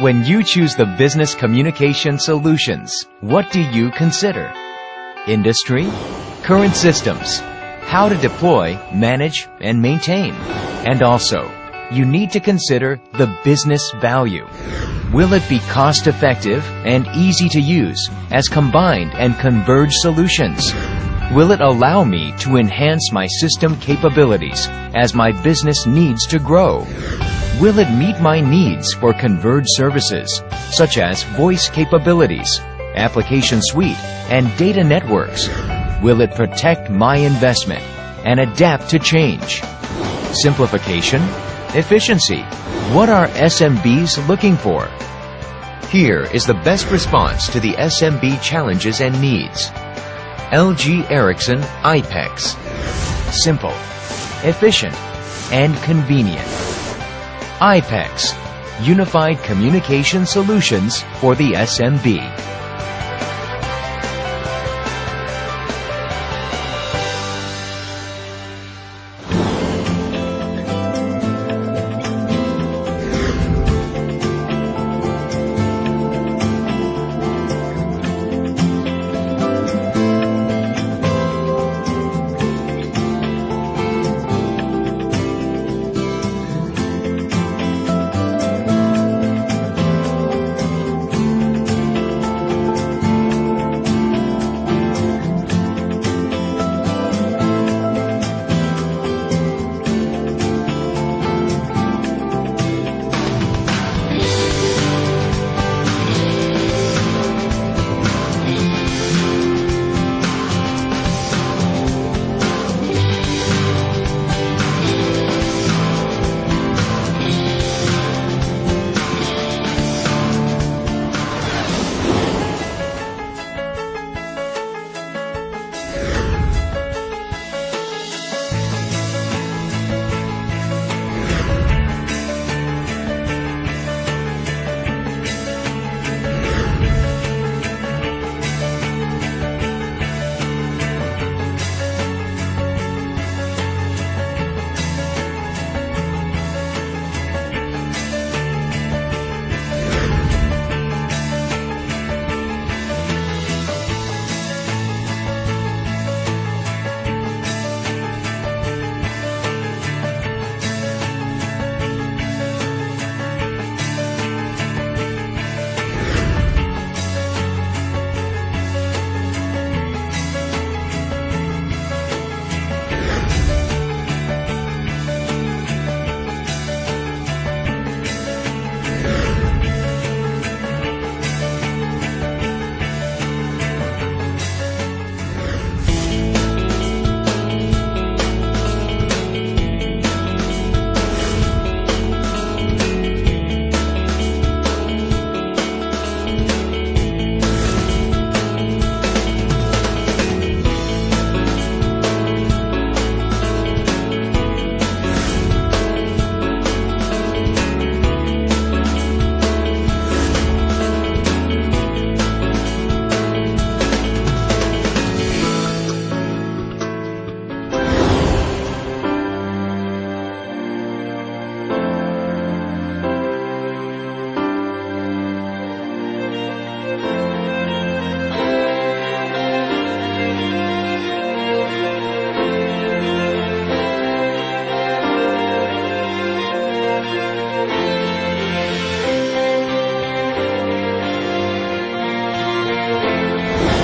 When you choose the business communication solutions, what do you consider? Industry, current systems, how to deploy, manage, and maintain. And also, you need to consider the business value. Will it be cost-effective and easy to use as combined and converged solutions? Will it allow me to enhance my system capabilities as my business needs to grow? Will it meet my needs for converged services, such as voice capabilities, application suite, and data networks? Will it protect my investment and adapt to change? Simplification, efficiency. What are SMBs looking for? Here is the best response to the SMB challenges and needs. LG Ericsson IPEX. Simple, efficient, and convenient. IPEX, Unified Communication Solutions for the SMB.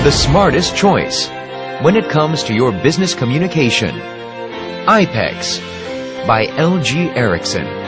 The smartest choice when it comes to your business communication. IPEX by LG Ericsson.